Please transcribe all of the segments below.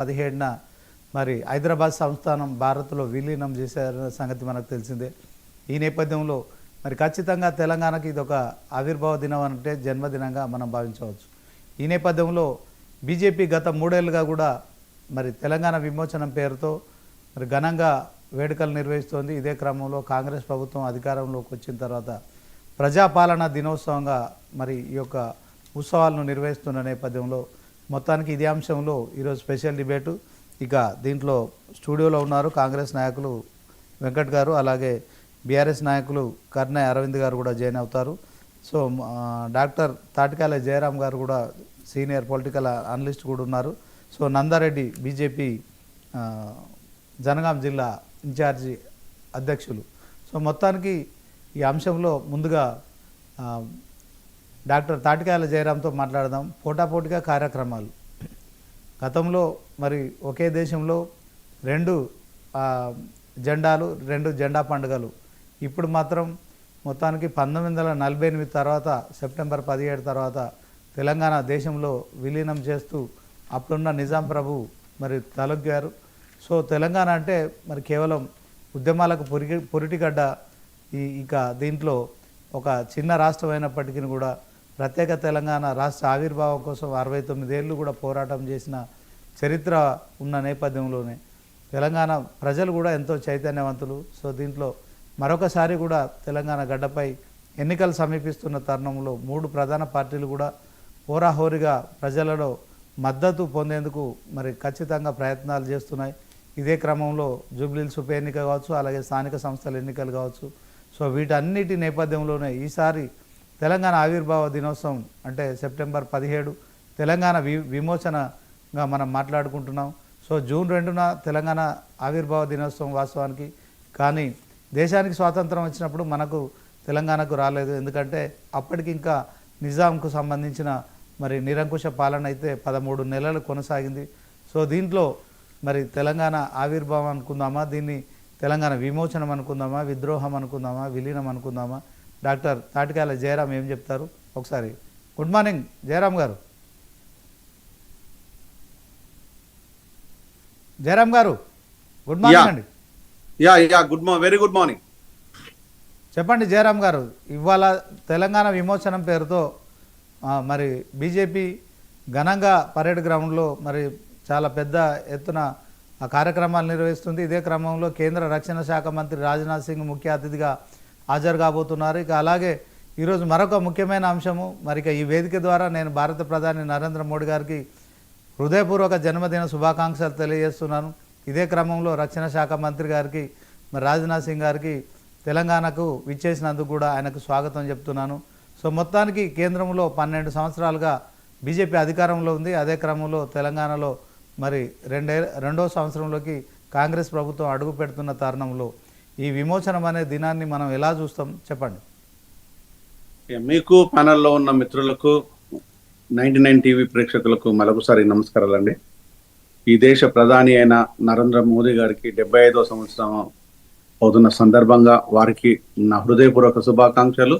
17న మరి హైదరాబాద్ సంస్థానం భారత్లో విలీనం చేశారన్న సంగతి మనకు తెలిసిందే. ఈ నేపథ్యంలో మరి ఖచ్చితంగా తెలంగాణకి ఇది ఒక ఆవిర్భావ దినం అంటే జన్మదినంగా మనం భావించవచ్చు. ఈ నేపథ్యంలో బీజేపీ గత 3 ఏళ్లుగా కూడా మరి తెలంగాణ విమోచనం పేరుతో మరి ఘనంగా వేడుకలు నిర్వహిస్తోంది. ఇదే క్రమంలో కాంగ్రెస్ ప్రభుత్వం అధికారంలోకి వచ్చిన తర్వాత ప్రజాపాలన దినోత్సవంగా మరి ఈ యొక్క ఉత్సవాలను నిర్వహిస్తున్న నేపథ్యంలో మొత్తానికి ఇదే అంశంలో ఈరోజు స్పెషల్ డిబేటు. ఇక దీంట్లో స్టూడియోలో ఉన్నారు కాంగ్రెస్ నాయకులు వెంకట్ గారు, అలాగే బీఆర్ఎస్ నాయకులు కర్నయ్య అరవింద్ గారు కూడా జాయిన్ అవుతారు. సో డాక్టర్ తాటికాల జయరాం గారు కూడా సీనియర్ పొలిటికల్ అనలిస్ట్ కూడా ఉన్నారు. సో నందారెడ్డి బీజేపీ జనగాం జిల్లా ఇన్ఛార్జి అధ్యక్షులు. సో మొత్తానికి ఈ అంశంలో ముందుగా డాక్టర్ తాటికాయల జయరాంతో మాట్లాడదాం. పోటాపోటీగా కార్యక్రమాలు గతంలో మరి ఒకే దేశంలో 2 జెండాలు, 2 జెండా పండుగలు. ఇప్పుడు మాత్రం మొత్తానికి 1948 తర్వాత సెప్టెంబర్ 17 తర్వాత తెలంగాణ దేశంలో విలీనం చేస్తూ అప్పుడున్న నిజాం ప్రభు మరి తలొగ్గారు. సో తెలంగాణ అంటే మరి కేవలం ఉద్యమాలకు పురిటిగడ్డ. ఇక దీంట్లో ఒక చిన్న రాష్ట్రం అయినప్పటికీ కూడా ప్రత్యేక తెలంగాణ రాష్ట్ర ఆవిర్భావం కోసం 69 ఏళ్ళు కూడా పోరాటం చేసిన చరిత్ర ఉన్న నేపథ్యంలోనే తెలంగాణ ప్రజలు కూడా ఎంతో చైతన్యవంతులు. సో దీంట్లో మరొకసారి కూడా తెలంగాణ గడ్డపై ఎన్నికలు సమీపిస్తున్న తరుణంలో 3 ప్రధాన పార్టీలు కూడా హోరాహోరీగా ప్రజలలో మద్దతు పొందేందుకు మరి ఖచ్చితంగా ప్రయత్నాలు చేస్తున్నాయి. ఇదే క్రమంలో జూబ్లీహిల్స్ ఉప ఎన్నిక కావచ్చు, అలాగే స్థానిక సంస్థల ఎన్నికలు కావచ్చు. సో వీటన్నిటి నేపథ్యంలోనే ఈసారి తెలంగాణ ఆవిర్భావ దినోత్సవం అంటే సెప్టెంబర్ 17 తెలంగాణ విమోచనగా మనం మాట్లాడుకుంటున్నాం. సో జూన్ 2న తెలంగాణ ఆవిర్భావ దినోత్సవం వాస్తవానికి. కానీ దేశానికి స్వాతంత్రం వచ్చినప్పుడు మనకు తెలంగాణకు రాలేదు. ఎందుకంటే అప్పటికి ఇంకా నిజాంకు సంబంధించిన మరి నిరంకుశ పాలన అయితే 13 నెలలు కొనసాగింది. సో దీంట్లో మరి తెలంగాణ ఆవిర్భావం అనుకుందామా, దీన్ని తెలంగాణ విమోచనం అనుకుందామా, విద్రోహం అనుకుందామా, విలీనం అనుకుందామా? డాక్టర్ తాటికాయల జయరాం ఏం చెప్తారు ఒకసారి? గుడ్ మార్నింగ్ జయరాం గారు. జయరాం గారు గుడ్ మార్నింగ్ అండి. Very good morning. చెప్పండి జయరాం గారు, ఇవాళ తెలంగాణ విమోచనం పేరుతో మరి బీజేపీ ఘనంగా పరేడ్ గ్రౌండ్లో మరి చాలా పెద్ద ఎత్తున ఆ కార్యక్రమాలు నిర్వహిస్తుంది. ఇదే క్రమంలో కేంద్ర రక్షణ శాఖ మంత్రి రాజ్నాథ్ సింగ్ ముఖ్య అతిథిగా హాజరు కాబోతున్నారు. ఇక అలాగే ఈరోజు మరొక ముఖ్యమైన అంశము, మరి ఈ వేదిక ద్వారా నేను భారత ప్రధాని నరేంద్ర మోడీ గారికి హృదయపూర్వక జన్మదిన శుభాకాంక్షలు తెలియజేస్తున్నాను. ఇదే క్రమంలో రక్షణ శాఖ మంత్రి గారికి మరి రాజ్నాథ్ సింగ్ గారికి తెలంగాణకు విచ్చేసినందుకు కూడా ఆయనకు స్వాగతం చెప్తున్నాను. సో మొత్తానికి కేంద్రంలో 12 సంవత్సరాలుగా బీజేపీ అధికారంలో ఉంది. అదే క్రమంలో తెలంగాణలో మరి రెండో సంవత్సరంలోకి కాంగ్రెస్ ప్రభుత్వం అడుగు పెడుతున్న తరుణంలో ఈ విమోచనం అనే దినాన్ని మనం ఎలా చూస్తాం చెప్పండి. మీకు ప్యానెల్లో ఉన్న మిత్రులకు 99 టీవీ ప్రేక్షకులకు మరొకసారి నమస్కారాలండి. ఈ దేశ ప్రధాని అయిన నరేంద్ర మోదీ గారికి 75వ సంవత్సరం అవుతున్న సందర్భంగా వారికి నా హృదయపూర్వక శుభాకాంక్షలు.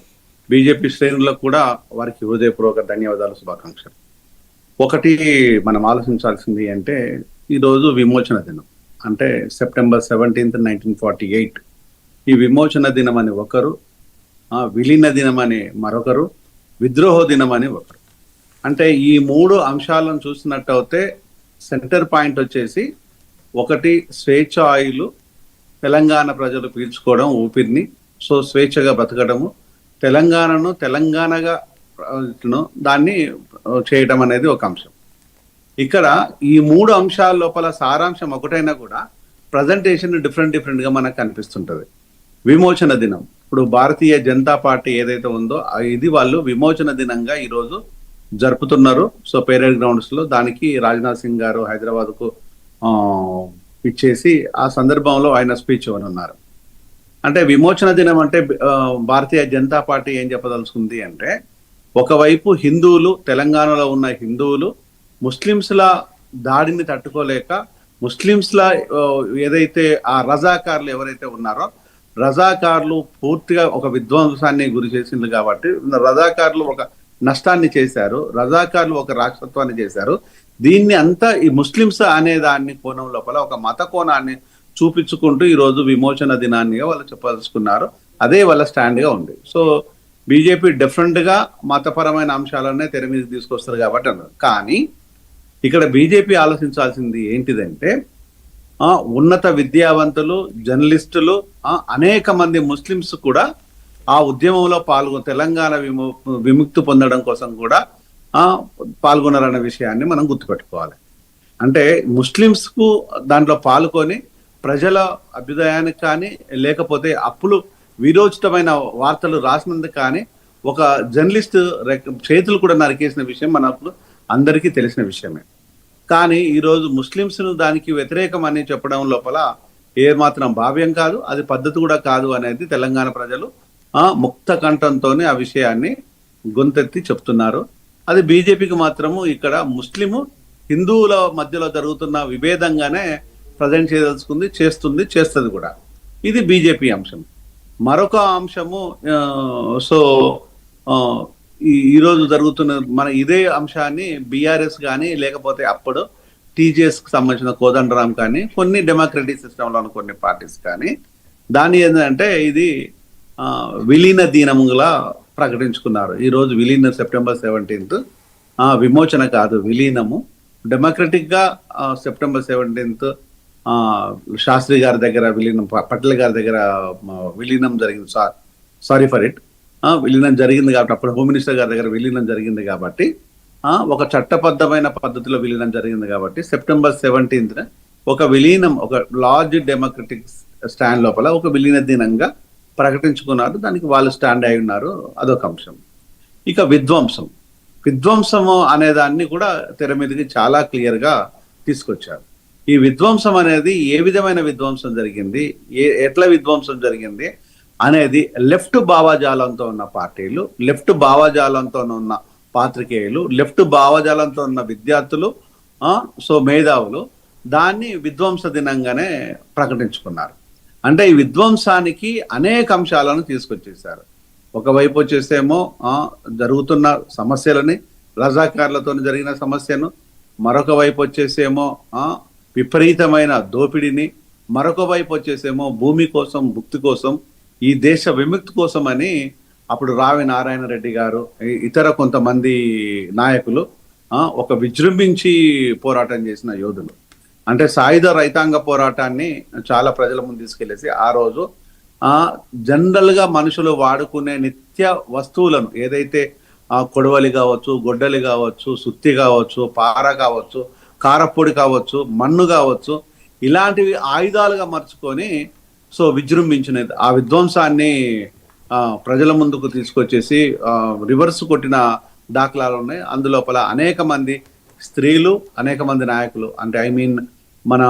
బీజేపీ శ్రేణులకు కూడా వారికి హృదయపూర్వక ధన్యవాదాలు, శుభాకాంక్షలు. ఒకటి మనం ఆలోచించాల్సింది అంటే ఈరోజు విమోచన దినం అంటే సెప్టెంబర్ 17, 1948. ఈ విమోచన దినం అని ఒకరు, విలీన దినం అని మరొకరు, విద్రోహ దినం అని ఒకరు. అంటే ఈ 3 అంశాలను చూసినట్టయితే సెంటర్ పాయింట్ వచ్చేసి ఒకటి స్వేచ్ఛాయులు, తెలంగాణ ప్రజలు పీల్చుకోవడం ఊపిరిని, సో స్వేచ్ఛగా బ్రతకడము, తెలంగాణను తెలంగాణగా దాన్ని చేయడం అనేది ఒక అంశం. ఇక్కడ ఈ 3 అంశాల లోపల సారాంశం ఒకటైనా కూడా ప్రజెంటేషన్ డిఫరెంట్ గా మనకు కనిపిస్తుంటది. విమోచన దినం ఇప్పుడు భారతీయ జనతా పార్టీ ఏదైతే ఉందో ఇది వాళ్ళు విమోచన దినంగా ఈరోజు జరుపుతున్నారు. సో పేరేడ్ గ్రౌండ్స్ లో దానికి రాజ్నాథ్ సింగ్ గారు హైదరాబాద్ కు ఇచ్చేసి ఆ సందర్భంలో ఆయన స్పీచ్ ఇవ్వనున్నారు. అంటే విమోచన దినం అంటే భారతీయ జనతా పార్టీ ఏం చెప్పదలుచుకుంది అంటే, ఒకవైపు హిందువులు, తెలంగాణలో ఉన్న హిందువులు ముస్లింస్ల దాడిని తట్టుకోలేక ముస్లింస్ల ఏదైతే ఆ రజాకార్లు ఎవరైతే ఉన్నారో రజాకార్లు పూర్తిగా ఒక విధ్వంసాన్ని గురి చేసింది కాబట్టి రజాకార్లు ఒక నష్టాన్ని చేశారు, రజాకార్లు ఒక రాక్షసత్వాన్ని చేశారు. దీన్ని అంతా ఈ ముస్లిమ్స్ అనే దాన్ని కోణం లోపల ఒక మత కోణాన్ని చూపించుకుంటూ ఈరోజు విమోచన దినాన్నిగా వాళ్ళు చెప్పదలుచుకున్నారు. అదే వాళ్ళ స్టాండ్ గా ఉంది. సో బీజేపీ డిఫరెంట్ గా మతపరమైన అంశాలనే తెర మీదకి తీసుకొస్తారు కాబట్టి అన్నారు. కానీ ఇక్కడ బీజేపీ ఆలోచించాల్సింది ఏంటిదంటే ఉన్నత విద్యావంతులు, జర్నలిస్టులు, అనేక మంది ముస్లిమ్స్ కూడా ఆ ఉద్యమంలో తెలంగాణ విముక్తి పొందడం కోసం కూడా పాల్గొన్నారన్న విషయాన్ని మనం గుర్తుపెట్టుకోవాలి. అంటే ముస్లిమ్స్ కు దాంట్లో పాల్గొని ప్రజల అభ్యుదయానికి కానీ, లేకపోతే అప్పులు విరోచితమైన వార్తలు రాసినందుకు కానీ ఒక జర్నలిస్ట్ చేతులు కూడా నరికేసిన విషయం మనకు అందరికీ తెలిసిన విషయమే. కానీ ఈరోజు ముస్లిమ్స్ను దానికి వ్యతిరేకం అని చెప్పడం లోపల ఏమాత్రం భావ్యం కాదు, అది పద్ధతి కూడా కాదు అనేది తెలంగాణ ప్రజలు ముక్త కంఠంతోనే ఆ విషయాన్ని గొంతెత్తి చెప్తున్నారు. అది బీజేపీకి మాత్రము ఇక్కడ ముస్లిము హిందువుల మధ్యలో జరుగుతున్న విభేదంగానే ప్రజెంట్ చేయదలుచుకుంది, చేస్తుంది కూడా. ఇది బీజేపీ అంశం. మరొక అంశము ఈరోజు జరుగుతున్న మన ఇదే అంశాన్ని బీఆర్ఎస్ కానీ, లేకపోతే అప్పుడు టీజేఎస్ కి సంబంధించిన కోదండరాం కానీ, కొన్ని డెమోక్రటిక్ సిస్టంలో కొన్ని పార్టీస్ కానీ దాన్ని ఏంటంటే ఇది విలీన దినముగా ప్రకటించుకున్నారు. ఈరోజు విలీనం సెప్టెంబర్ 17th, విమోచన కాదు విలీనము. డెమోక్రటిక్ గా సెప్టెంబర్ 17th శాస్త్రి గారి దగ్గర విలీనం, పటేల్ గారి దగ్గర విలీనం జరిగింది. సారీ ఫర్ ఇట్, విలీనం జరిగింది కాబట్టి, అప్పుడు హోమ్ మినిస్టర్ గారి దగ్గర విలీనం జరిగింది కాబట్టి, ఒక చట్టబద్ధమైన పద్ధతిలో విలీనం జరిగింది కాబట్టి సెప్టెంబర్ 17th ఒక విలీనం, ఒక లార్జ్ డెమోక్రటిక్ స్టాండ్ లోపల ఒక విలీన దినంగా ప్రకటించుకున్నారు. దానికి వాళ్ళు స్టాండ్ అయి ఉన్నారు. అదొక అంశం. ఇక విధ్వంసము అనే దాన్ని కూడా తెర మీదకి చాలా క్లియర్ గా తీసుకొచ్చారు. ఈ విధ్వంసం అనేది ఏ విధమైన విధ్వంసం జరిగింది, ఎట్లా విధ్వంసం జరిగింది అనేది లెఫ్ట్ భావజాలంతో ఉన్న పార్టీలు, లెఫ్ట్ భావజాలంతో ఉన్న పాత్రికేయులు, లెఫ్ట్ భావజాలంతో ఉన్న విద్యార్థులు, మేధావులు దాన్ని విధ్వంస దినంగానే ప్రకటించుకున్నారు. అంటే ఈ విధ్వంసానికి అనేక అంశాలను తీసుకొచ్చేసారు. ఒకవైపు వచ్చేసేమో జరుగుతున్న సమస్యలని, రజాకార్లతో జరిగిన సమస్యను, మరొక వైపు వచ్చేసేమో విపరీతమైన దోపిడీని, మరొక వైపు వచ్చేసేమో భూమి కోసం, భుక్తి కోసం, ఈ దేశ విముక్తి కోసం అని అప్పుడు రావి నారాయణ రెడ్డి గారు, ఇతర కొంతమంది నాయకులు ఒక విజృంభించి పోరాటం చేసిన యోధులు. అంటే సాయుధ రైతాంగ పోరాటాన్ని చాలా ప్రజల ముందు తీసుకెళ్లేసి ఆ రోజు జనరల్ గా మనుషులు వాడుకునే నిత్య వస్తువులను, ఏదైతే కొడవలి కావచ్చు, గొడ్డలి కావచ్చు, సుత్తి కావచ్చు, పార కావచ్చు, కారపొడి కావచ్చు, మన్ను కావచ్చు, ఇలాంటివి ఆయుధాలుగా మర్చుకొని విజృంభించినది. ఆ విధ్వంసాన్ని ప్రజల ముందుకు తీసుకొచ్చేసి రివర్స్ కొట్టిన దాఖలాలు ఉన్నాయి. అందులోపల అనేక మంది స్త్రీలు, అనేక మంది నాయకులు, అంటే మన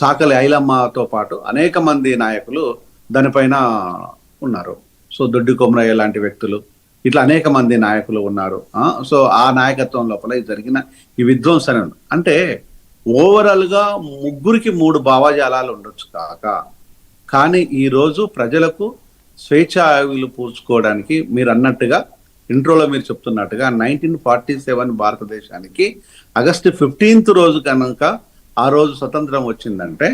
సాకలి ఐలమ్మతో పాటు అనేక మంది నాయకులు దానిపైన ఉన్నారు. దొడ్డి కొమరయ్య లాంటి వ్యక్తులు, ఇట్లా అనేక మంది నాయకులు ఉన్నారు. ఆ నాయకత్వం లోపల జరిగిన ఈ విధ్వంసన అంటే ఓవరాల్ గా 3కి 3 భావజాలాలు ఉండొచ్చు కానీ ఈ రోజు ప్రజలకు స్వేచ్ఛ ఆయువులు పూడ్చుకోవడానికి మీరు అన్నట్టుగా ఇంట్రోలో మీరు చెప్తున్నట్టుగా 1947 భారతదేశానికి ఆగస్టు 15th రోజు కనుక ఆ రోజు స్వతంత్రం వచ్చిందంటే,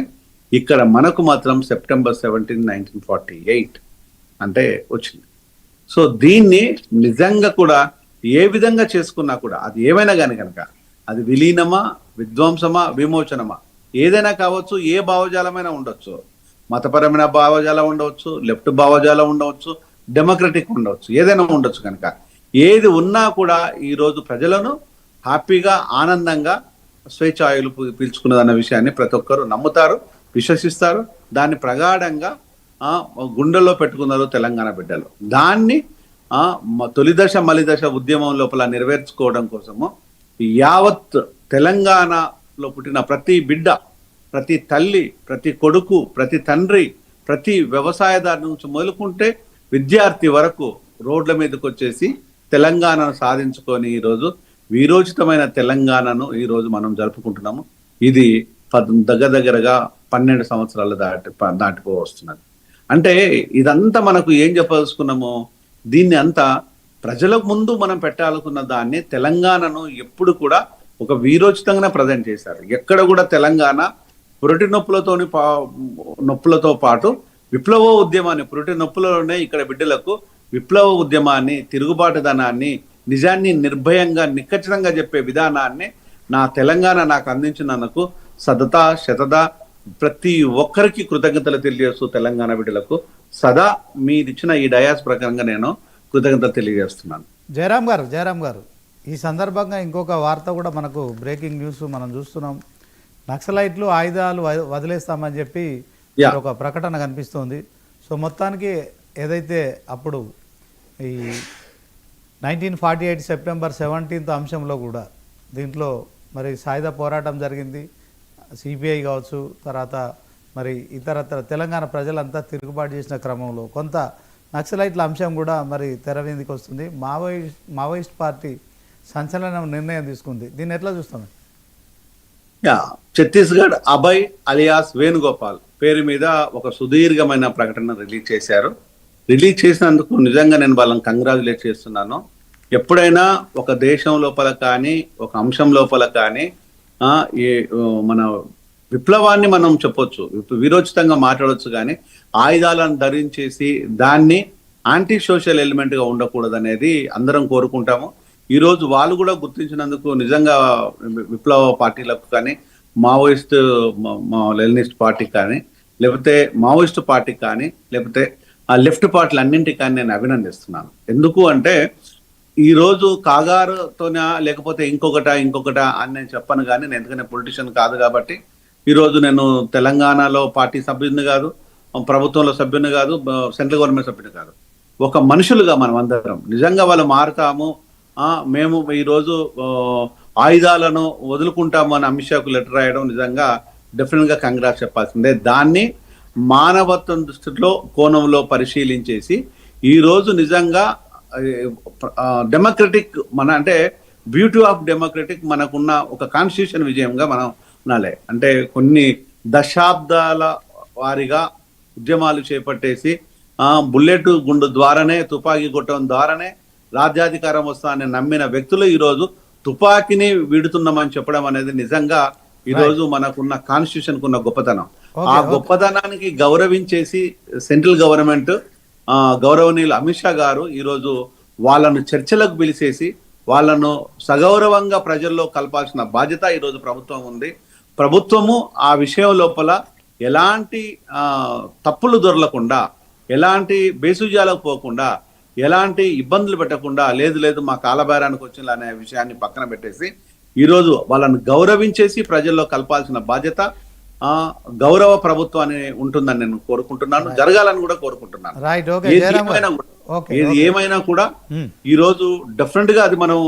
ఇక్కడ మనకు మాత్రం సెప్టెంబర్ 17, 1948 అంటే వచ్చింది. దీన్ని నిజంగా కూడా ఏ విధంగా చేసుకున్నా కూడా, అది ఏమైనా కానీ కనుక, అది విలీనమా, విధ్వంసమా, విమోచనమా, ఏదైనా కావచ్చు, ఏ భావజాలమైనా ఉండొచ్చు, మతపరమైన భావజాలం ఉండవచ్చు, లెఫ్ట్ భావజాలం ఉండవచ్చు, డెమోక్రటిక్ ఉండవచ్చు, ఏదైనా ఉండొచ్చు. కనుక ఏది ఉన్నా కూడా ఈరోజు ప్రజలను హ్యాపీగా, ఆనందంగా స్వేచ్ఛాయులు పీల్చుకున్నదన్న విషయాన్ని ప్రతి ఒక్కరు నమ్ముతారు, విశ్వసిస్తారు. దాన్ని ప్రగాఢంగా గుండెల్లో పెట్టుకున్నారు తెలంగాణ బిడ్డలు. దాన్ని తొలిదశ మలిదశ ఉద్యమం లోపల నెరవేర్చుకోవడం కోసము యావత్ తెలంగాణలో పుట్టిన ప్రతి బిడ్డ, ప్రతి తల్లి, ప్రతి కొడుకు, ప్రతి తండ్రి, ప్రతి వ్యవసాయదారు నుంచి మొదలుకుంటే విద్యార్థి వరకు రోడ్ల మీదకి వచ్చేసి తెలంగాణను సాధించుకొని ఈరోజు వీరోచితమైన తెలంగాణను ఈరోజు మనం జరుపుకుంటున్నాము. ఇది దగ్గరగా 12 సంవత్సరాలు దాటిపో వస్తున్నది. అంటే ఇదంతా మనకు ఏం చెప్పదలుచుకున్నాము, దీన్ని అంతా ప్రజల ముందు మనం పెట్టాలనుకున్న దాన్ని తెలంగాణను ఎప్పుడు కూడా ఒక వీరోచితంగానే ప్రజెంట్ చేశారు. ఎక్కడ కూడా తెలంగాణ పురిటి నొప్పులతో పాటు విప్లవ ఉద్యమాన్ని, పురిటి నొప్పులలోనే ఇక్కడ బిడ్డలకు విప్లవ ఉద్యమాన్ని, తిరుగుబాటుదనాన్ని, నిజాన్ని నిర్భయంగా నిక్కచ్చితంగా చెప్పే విధానాన్ని నా తెలంగాణ నాకు అందించినందుకు సదతా శతదా ప్రతి ఒక్కరికి కృతజ్ఞతలు తెలియజేస్తూ తెలంగాణ బిడ్డలకు సదా మీరిచ్చిన ఈ డయాస్ ప్రకారంగా నేను కృతజ్ఞతలు తెలియజేస్తున్నాను. జయరాం గారు ఈ సందర్భంగా ఇంకొక వార్త కూడా మనకు బ్రేకింగ్ న్యూస్ మనం చూస్తున్నాం. నక్సలైట్లు ఆయుధాలు వదిలేస్తామని చెప్పి ఒక ప్రకటన కనిపిస్తోంది. సో మొత్తానికి ఏదైతే అప్పుడు ఈ 1948 సెప్టెంబర్ 17 అంశంలో కూడా దీంట్లో మరి సాయుధ పోరాటం జరిగింది. సిపిఐ కావచ్చు, తర్వాత మరి ఇతరత్ర తెలంగాణ ప్రజలంతా తిరుగుబాటు చేసిన క్రమంలో కొంత నక్సలైట్ల అంశం కూడా మరి తెర మీదకి వస్తుంది. మావోయిస్ట్ పార్టీ సంచలనం నిర్ణయం తీసుకుంది. దీన్ని ఎట్లా చూస్తాం? ఛత్తీస్గఢ్ అభయ్ అలియాస్ వేణుగోపాల్ పేరు మీద ఒక సుదీర్ఘమైన ప్రకటన రిలీజ్ చేశారు. రిలీజ్ చేసినందుకు నిజంగా నేను వాళ్ళని కంగ్రాచులేట్ చేస్తున్నాను. ఎప్పుడైనా ఒక దేశం లోపల కానీ, ఒక అంశం లోపల కానీ మన విప్లవాన్ని మనం చెప్పొచ్చు, విరోచితంగా మాట్లాడవచ్చు, కానీ ఆయుధాలను ధరించేసి దాన్ని యాంటీ సోషల్ ఎలిమెంట్ గా ఉండకూడదు అనేది అందరం కోరుకుంటాము. ఈ రోజు వాళ్ళు కూడా గుర్తించినందుకు నిజంగా విప్లవ పార్టీలకు కానీ, మావోయిస్ట్ లెనినిస్ట్ పార్టీకి కానీ, లేకపోతే మావోయిస్ట్ పార్టీకి కానీ, లేకపోతే ఆ లెఫ్ట్ పార్టీలు అన్నింటికి కానీ నేను అభినందిస్తున్నాను. ఎందుకు అంటే ఈ రోజు కాగారుతోనే లేకపోతే ఇంకొకట అని నేను చెప్పను, కానీ నేను ఎందుకంటే పొలిటీషియన్ కాదు కాబట్టి ఈరోజు నేను తెలంగాణలో పార్టీ సభ్యుని కాదు, ప్రభుత్వంలో సభ్యుని కాదు, సెంట్రల్ గవర్నమెంట్ సభ్యుని కాదు. ఒక మనుషులుగా మనం అందరం నిజంగా వాళ్ళు మారుతాము, మేము ఈరోజు ఆయుధాలను వదులుకుంటాము అని అమిత్ షాకు లెటర్ రాయడం నిజంగా డెఫినెట్ గా కంగ్రాట్స్ చెప్పాల్సిందే. దాన్ని మానవత్వం దృష్టిలో కోణంలో పరిశీలించేసి ఈ రోజు నిజంగా డెమోక్రటిక్ అంటే బ్యూటీ ఆఫ్ డెమోక్రటిక్ మనకున్న ఒక కాన్స్టిట్యూషన్ విజయంగా మనం అనాలి. అంటే కొన్ని దశాబ్దాల వారిగా ఉద్యమాలు చేపట్టేసి బుల్లెట్ గుండు ద్వారానే, తుపాకీ కొట్టడం ద్వారానే రాజ్యాధికారం వస్తానని నమ్మిన వ్యక్తులు ఈరోజు తుపాకీని వీడుతున్నామని చెప్పడం అనేది నిజంగా ఈరోజు మనకున్న కాన్స్టిట్యూషన్ కున్న గొప్పతనం. ఆ గొప్పతనానికి గౌరవించేసి సెంట్రల్ గవర్నమెంట్ గౌరవనీయులు అమిత్ షా గారు ఈరోజు వాళ్ళను చర్చలకు పిలిచేసి వాళ్ళను సగౌరవంగా ప్రజల్లో కలపాల్సిన బాధ్యత ఈరోజు ప్రభుత్వం ఉంది. ప్రభుత్వము ఆ విషయం లోపల ఎలాంటి తప్పులు దొరలకుండా, ఎలాంటి బేసుజాలకు పోకుండా, ఎలాంటి ఇబ్బందులు పెట్టకుండా, లేదు మా కాలబేరానికి వచ్చిన అనే విషయాన్ని పక్కన పెట్టేసి ఈరోజు వాళ్ళను గౌరవించేసి ప్రజల్లో కలపాల్సిన బాధ్యత గౌరవ ప్రభుత్వాన్ని ఉంటుందని నేను కోరుకుంటున్నాను, జరగాలని కూడా కోరుకుంటున్నాను. ఏమైనా కూడా ఈ రోజు డెఫినెట్ గా అది మనం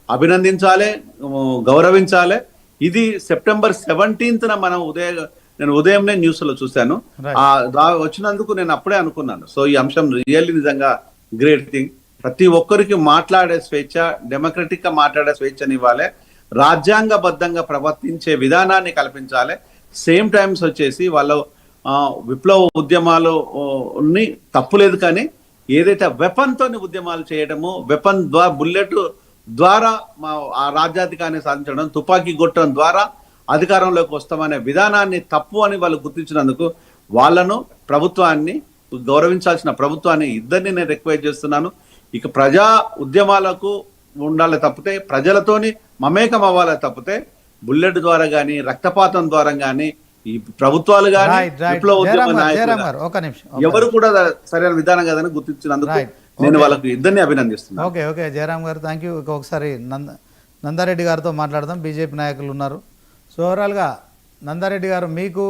అభినందించాలి, గౌరవించాలి. ఇది సెప్టెంబర్ 17న మనం నేను ఉదయంనే న్యూస్ లో చూశాను. వచ్చినందుకు నేను అప్పుడే అనుకున్నాను. సో ఈ అంశం రియల్లీ నిజంగా గ్రేట్ థింగ్. ప్రతి ఒక్కరికి మాట్లాడే స్వేచ్ఛ, డెమోక్రటిక్ గా మాట్లాడే స్వేచ్ఛని ఇవ్వాలి, రాజ్యాంగబద్ధంగా ప్రవర్తించే విధానాన్ని కల్పించాలి. సేమ్ టైమ్స్ వచ్చేసి వాళ్ళ విప్లవ ఉద్యమాలు తప్పులేదు, కానీ ఏదైతే వెపన్ తోని ఉద్యమాలు చేయడము, వెపన్ బుల్లెట్ ద్వారా ఆ రాజ్యాధికారాన్ని సాధించడం, తుపాకీ కొట్టడం ద్వారా అధికారంలోకి వస్తామనే విధానాన్ని తప్పు అని వాళ్ళు గుర్తించినందుకు వాళ్ళను, ప్రభుత్వాన్ని గౌరవించాల్సిన ప్రభుత్వాన్ని ఇద్దరిని నేను రిక్వెస్ట్ చేస్తున్నాను. ఇక ప్రజా ఉద్యమాలకు ఉండాలి తప్పితే, ప్రజలతోని మమేకం అవ్వాలి తప్పితే, బుల్లెట్ ద్వారా కానీ, రక్తపాతం ద్వారా కానీ ఈ ప్రభుత్వాలు కానీ విప్లవ ఉద్యమ నాయకులు ఎవరు కూడా సరైన విధానం కాదని గుర్తించినందుకు నేను వాళ్ళకు ఇద్దరిని అభినందిస్తున్నాను. ఓకే జయరాం గారు, థ్యాంక్ యూ. ఒకసారి నందారెడ్డి గారితో మాట్లాడదాం. బీజేపీ నాయకులు ఉన్నారు. సో ఓవరాల్గా నందారెడ్డి గారు, మీకు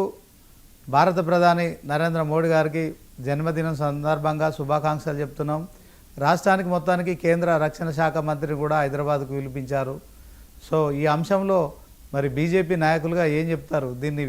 భారత ప్రధాని నరేంద్ర మోడీ గారికి జన్మదినం సందర్భంగా శుభాకాంక్షలు చెప్తున్నాం. రాష్ట్రానికి మొత్తానికి కేంద్ర రక్షణ శాఖ మంత్రిని కూడా హైదరాబాద్కు పిలిపించారు. సో ఈ అంశంలో మరి బీజేపీ నాయకులుగా ఏం చెప్తారు? దీన్ని